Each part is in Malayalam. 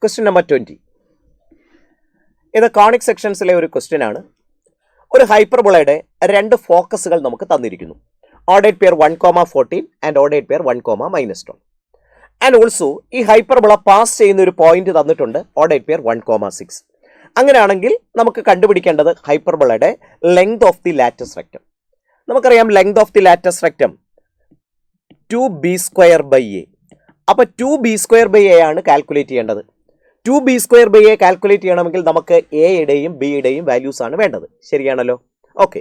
Question number 20. ഇത് കോണിക് സെക്ഷൻസിലെ ഒരു ക്വസ്റ്റ്യൻ ആണ്. ഒരു ഹൈപ്പർബോളയുടെ രണ്ട് ഫോക്കസുകൾ നമുക്ക് തന്നിരിക്കുന്നു. Ordered pair 1,14 and ordered pair 1,-12. And also ഈ ഹൈപ്പർബോള പാസ് ചെയ്യുന്ന ഒരു പോയിന്റ് തന്നിട്ടുണ്ട്, ഓർഡേഡ് പെയർ 1,6. അങ്ങനെയാണെങ്കിൽ നമുക്ക് കണ്ടുപിടിക്കേണ്ടത് ഹൈപ്പർബോളയുടെ length of the latus rectum. നമുക്കറിയാം length of the latus rectum 2b²/a. അപ്പോൾ 2b²/a ആണ് കാൽക്കുലേറ്റ് ചെയ്യേണ്ടത്. 2b²/a കാൽക്കുലേറ്റ് ചെയ്യണമെങ്കിൽ നമുക്ക് എയുടെയും ബിയുടെയും വാല്യൂസ് ആണ് വേണ്ടത്. ശരിയാണല്ലോ? ഓക്കെ.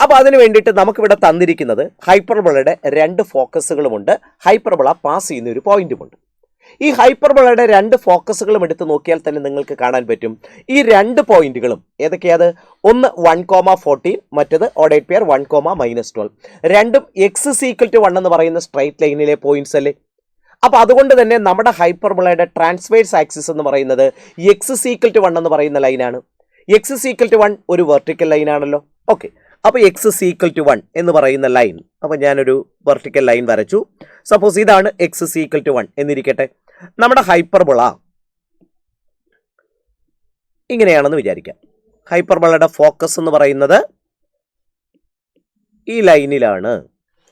അപ്പോൾ അതിന് വേണ്ടിയിട്ട് നമുക്കിവിടെ തന്നിരിക്കുന്നത് ഹൈപ്പർബോളയുടെ രണ്ട് ഫോക്കസുകളുമുണ്ട്, ഹൈപ്പർബോള പാസ് ചെയ്യുന്ന ഒരു പോയിന്റുമുണ്ട്. ഈ ഹൈപ്പർബോളയുടെ രണ്ട് ഫോക്കസുകളും എടുത്ത് നോക്കിയാൽ തന്നെ നിങ്ങൾക്ക് കാണാൻ പറ്റും ഈ രണ്ട് പോയിന്റുകളും ഏതൊക്കെയാണ്. ഒന്ന് 1,14, മറ്റത് ഓർഡേഡ് പെയർ 1,-12. രണ്ടും x=1 എന്ന് പറയുന്ന സ്ട്രൈറ്റ് ലൈനിലെ പോയിന്റ്സ് അല്ലേ. അപ്പോൾ അതുകൊണ്ട് തന്നെ നമ്മുടെ ഹൈപ്പർബോളയുടെ ട്രാൻസ്വേഴ്സ് ആക്സിസ് എന്ന് പറയുന്നത് x=1 എന്ന് പറയുന്ന ലൈനാണ്. x=1 ഒരു വെർട്ടിക്കൽ ലൈനാണല്ലോ. ഓക്കെ. അപ്പോൾ x=1 എന്ന് പറയുന്ന ലൈൻ, അപ്പോൾ ഞാനൊരു വെർട്ടിക്കൽ ലൈൻ വരച്ചു. സപ്പോസ് ഇതാണ് x=1 എന്നിരിക്കട്ടെ. നമ്മുടെ ഹൈപ്പർബോള ഇങ്ങനെയാണെന്ന് വിചാരിക്കാം. ഹൈപ്പർബോളയുടെ ഫോക്കസ് എന്ന് പറയുന്നത് ഈ ലൈനിലാണ്.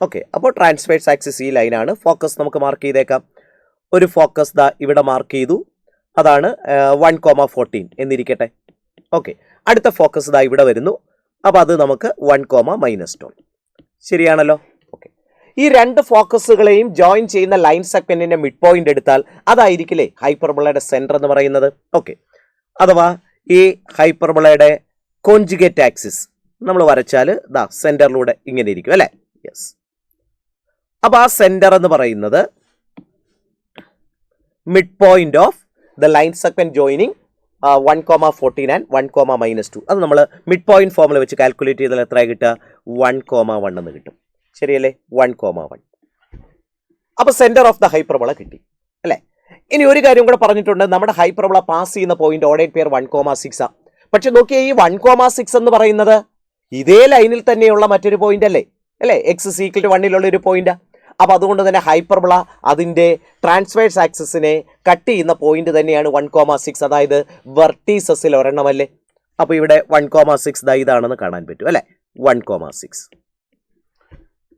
ഓക്കെ. അപ്പോൾ ട്രാൻസ്വേഴ്സ് ആക്സിസ് ഈ ലൈനാണ്. ഫോക്കസ് നമുക്ക് മാർക്ക് ചെയ്തേക്കാം. ഒരു ഫോക്കസ് ദാ ഇവിടെ മാർക്ക് ചെയ്തു, അതാണ് 1,14 എന്നിരിക്കട്ടെ. ഓക്കെ. അടുത്ത ഫോക്കസ് ദാ ഇവിടെ വരുന്നു, അപ്പോൾ അത് നമുക്ക് 1,-12. ശരിയാണല്ലോ? ഓക്കെ. ഈ രണ്ട് ഫോക്കസുകളെയും ജോയിൻ ചെയ്യുന്ന ലൈൻ സെഗ്മെന്റിന്റെ മിഡ് പോയിന്റ് എടുത്താൽ അതായിരിക്കില്ലേ ഹൈപ്പർബോളയുടെ സെന്റർ എന്ന് പറയുന്നത്. ഓക്കെ. അഥവാ ഈ ഹൈപ്പർബോളയുടെ കോൺജുഗേറ്റ് ആക്സിസ് നമ്മൾ വരച്ചാൽ ദാ സെന്ററിലൂടെ ഇങ്ങനെ ഇരിക്കും അല്ലേ. യെസ്. അപ്പോൾ ആ സെന്റർ എന്ന് പറയുന്നത് mid point of the line segment joining 1,14 and 1,-2. അത് നമ്മൾ മിഡ് പോയിന്റ് ഫോർമുല വെച്ച് കാൽക്കുലേറ്റ് ചെയ്താൽ എത്ര കിട്ടുക? 1,1 എന്ന് കിട്ടും. ശരിയല്ലേ? 1,1. അപ്പോൾ സെന്റർ ഓഫ് ദ ഹൈപ്പർബോള കിട്ടി അല്ലേ. ഇനി ഒരു കാര്യം കൂടെ പറഞ്ഞിട്ടുണ്ട്, നമ്മുടെ ഹൈപ്പർബോള പാസ് ചെയ്യുന്ന പോയിന്റ് ഓർഡേഡ് പെയർ 1,6. പക്ഷെ നോക്കിയേ, ഈ 1,6 എന്ന് പറയുന്നത് ഇതേ ലൈനിൽ തന്നെയുള്ള മറ്റൊരു പോയിന്റ് അല്ലേ x=1 ഒരു പോയിന്റ്. അപ്പോൾ അതുകൊണ്ട് തന്നെ ഹൈപ്പർബോള അതിൻ്റെ ട്രാൻസ്വേഴ്സ് ആക്സിസിനെ കട്ട് ചെയ്യുന്ന പോയിന്റ് തന്നെയാണ് 1,6. അതായത് വെർട്ടീസസിൽ ഒരെണ്ണമല്ലേ. അപ്പോൾ ഇവിടെ 1,6 ഇതാണെന്ന് കാണാൻ പറ്റും അല്ലേ. 1,6.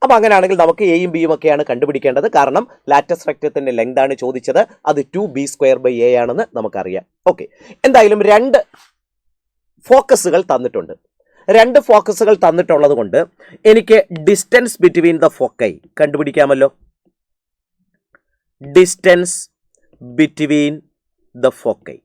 അപ്പോൾ അങ്ങനെയാണെങ്കിൽ നമുക്ക് എയും ബിയും ഒക്കെയാണ് കണ്ടുപിടിക്കേണ്ടത്. കാരണം ലാറ്റസ് റെക്റ്റത്തിന്റെ ലെങ്ത് ആണ് ചോദിച്ചത്. അത് 2b²/a ആണെന്ന് നമുക്കറിയാം. ഓക്കെ. എന്തായാലും രണ്ട് ഫോക്കസുകൾ തന്നിട്ടുണ്ട്. രണ്ട് ഫോക്കസുകൾ തന്നിട്ടുള്ളത് കൊണ്ട് എനിക്ക് ഡിസ്റ്റൻസ് ബിറ്റ്വീൻ ദ ഫോക്കൈ കണ്ടുപിടിക്കാമല്ലോ. ഡിസ്റ്റൻസ് ബിറ്റ്വീൻ ദ ഫോക്കൈ,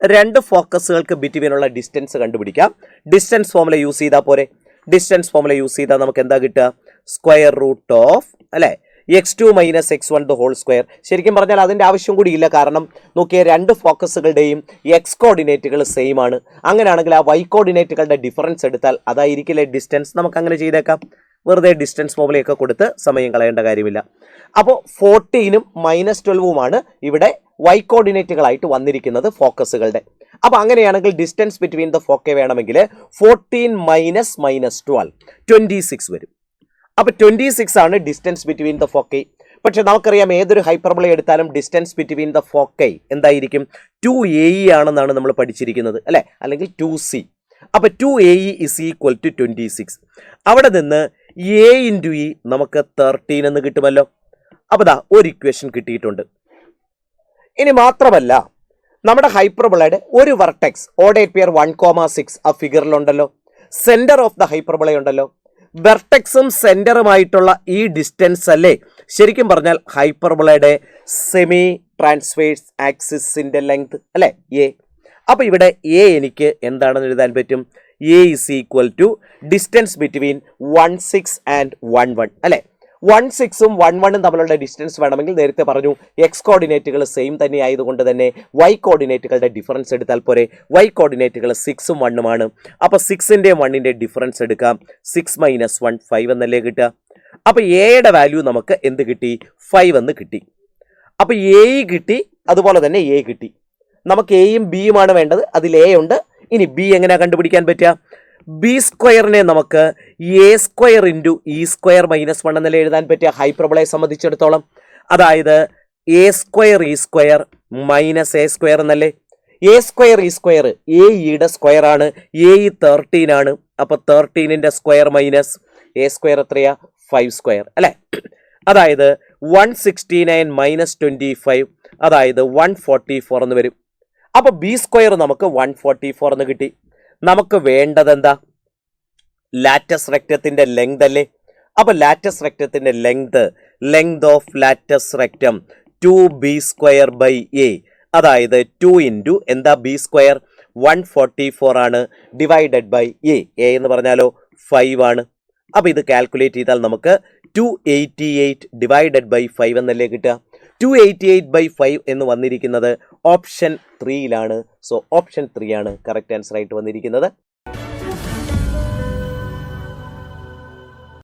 രണ്ട് ഫോക്കസുകൾക്ക് ബിറ്റ്വീനുള്ള ഡിസ്റ്റൻസ് കണ്ടുപിടിക്കാം. ഡിസ്റ്റൻസ് ഫോർമുല യൂസ് ചെയ്താൽ പോരെ. ഡിസ്റ്റൻസ് ഫോർമുല യൂസ് ചെയ്താൽ നമുക്ക് എന്താ കിട്ടുക? സ്ക്വയർ റൂട്ട് ഓഫ് അല്ലേ x2 - x1 the whole square. ശരിക്കും പറഞ്ഞാൽ അതിൻ്റെ ആവശ്യം കൂടി ഇല്ല. കാരണം നോക്കിയ രണ്ട് ഫോക്കസുകളുടെയും x കോർഡിനേറ്റുകൾ സെയിം ആണ്. അങ്ങനെയാണെങ്കിൽ ആ y കോർഡിനേറ്റുകളുടെ ഡിഫറൻസ് എടുത്താൽ അതായിരിക്കില്ലേ ഡിസ്റ്റൻസ്. നമുക്ക് അങ്ങനെ ചെയ്തേക്കാം. വെറുതെ ഡിസ്റ്റൻസ് ഫോർമുലയൊക്കെ കൊടുത്ത് സമയം കളയേണ്ട കാര്യമില്ല. അപ്പോൾ 14ഉം -12ഉമാണ് ഇവിടെ y കോർഡിനേറ്റുകളായിട്ട് വന്നിരിക്കുന്നത് ഫോക്കസുകളുടെ. അപ്പോൾ അങ്ങനെയാണെങ്കിൽ ഡിസ്റ്റൻസ് ബിറ്റ്വീൻ ദ ഫോക്കൈ വേണമെങ്കിൽ 14 - -12 26 വരും. അപ്പോൾ 26 ആണ് ഡിസ്റ്റൻസ് ബിറ്റ്വീൻ ദ ഫോക്കൈ. പക്ഷെ നമുക്കറിയാം ഏതൊരു ഹൈപ്പർബോള എടുത്താലും ഡിസ്റ്റൻസ് ബിറ്റ്വീൻ ദ ഫോക്കൈ എന്തായിരിക്കും? 2AE ആണെന്നാണ് നമ്മൾ പഠിച്ചിരിക്കുന്നത് അല്ലേ, അല്ലെങ്കിൽ 2C. അപ്പോൾ 2AE = 26. അവിടെ നിന്ന് A × E നമുക്ക് 13 എന്ന് കിട്ടുമല്ലോ. അപ്പോൾ ദാ ഒരു ഇക്വേഷൻ കിട്ടിയിട്ടുണ്ട്. ഇനി മാത്രമല്ല നമ്മുടെ ഹൈപ്പർബോളയുടെ ഒരു വെർട്ടെക്സ് ഓർഡേഡ് പെയർ 1,6 ആ ഫിഗറിലുണ്ടല്ലോ. സെന്റർ ഓഫ് ദ ഹൈപ്പർബോള ഉണ്ടല്ലോ. വെർട്ടെക്സും സെന്ററുമായിട്ടുള്ള ഈ ഡിസ്റ്റൻസ് അല്ലേ ശരിക്കും പറഞ്ഞാൽ ഹൈപ്പർബോളയുടെ സെമി ട്രാൻസ്വേഴ്സ് ആക്സിസിന്റെ ലെങ്ത് അല്ലേ എ. അപ്പോൾ ഇവിടെ എ എനിക്ക് എന്താണെന്ന് എഴുതാൻ പറ്റും? A = ഡിസ്റ്റൻസ് ബിറ്റ്വീൻ 16 ആൻഡ് 11 അല്ലേ. 16ഉം 11ഉം തമ്മിലുള്ള ഡിസ്റ്റൻസ് വേണമെങ്കിൽ നേരത്തെ പറഞ്ഞു x കോർഡിനേറ്റുകൾ സെയിം തന്നെ ആയതുകൊണ്ട് തന്നെ y കോർഡിനേറ്റുകളുടെ ഡിഫറൻസ് എടുത്താൽ പോരെ. y കോർഡിനേറ്റുകൾ 6ഉം 1ഉമാണ്. അപ്പോൾ 6ൻ്റെയും 1ൻ്റെയും ഡിഫറൻസ് എടുക്കാം. 6 - 1 5 എന്നല്ലേ കിട്ടുക. അപ്പോൾ എയുടെ വാല്യൂ നമുക്ക് എന്ത് കിട്ടി? 5 എന്ന് കിട്ടി. അപ്പോൾ എ കിട്ടി, അതുപോലെ തന്നെ എ കിട്ടി. നമുക്ക് എയും ബിയുമാണ് വേണ്ടത്. അതിൽ എ ഉണ്ട്. ഇനി ബി എങ്ങനെയാണ് കണ്ടുപിടിക്കാൻ പറ്റുക? b² നമുക്ക് a² × e² - 1 എന്നല്ലേ എഴുതാൻ പറ്റുക ഹൈപ്പർബോളയെ സംബന്ധിച്ചിടത്തോളം. അതായത് a² e² minus A square എന്നല്ലേ. എ സ്ക്വയർ ഈ സ്ക്വയർ എ ഇയുടെ സ്ക്വയർ ആണ്. എ ഇ 13 ആണ്. അപ്പൊ 13ന്റെ സ്ക്വയർ മൈനസ് എ സ്ക്വയർ എത്രയാ 5 സ്ക്വയർ അല്ലെ. അതായത് 169 മൈനസ് 25 അതായത് 144 എന്ന് വരും. അപ്പൊ ബി സ്ക്വയർ നമുക്ക് 144 എന്ന് കിട്ടി. നമുക്ക് വേണ്ടത് എന്താ? ലാറ്റസ് റെക്റ്റത്തിന്റെ ലെങ്ത് അല്ലേ. അപ്പൊ ലാറ്റസ് റെക്റ്റത്തിന്റെ length of latus rectum 2b square by a അതായത് 2 ഇൻറ്റു എന്താ ബി സ്ക്വയർ 144 ആണ് ഡിവൈഡഡ് ബൈ എ എന്ന് പറഞ്ഞാലോ 5 ആണ്. അപ്പൊ ഇത് കാൽക്കുലേറ്റ് ചെയ്താൽ നമുക്ക് 288 ഡിവൈഡഡ് ബൈ 5 എന്നല്ലേ കിട്ടുക. 288/5 എന്ന് വന്നിരിക്കുന്നത് ഓപ്ഷൻ 3യിലാണ്. സോ ഓപ്ഷൻ 3 ആണ് കറക്റ്റ് ആൻസർ ആയിട്ട് വന്നിരിക്കുന്നത്.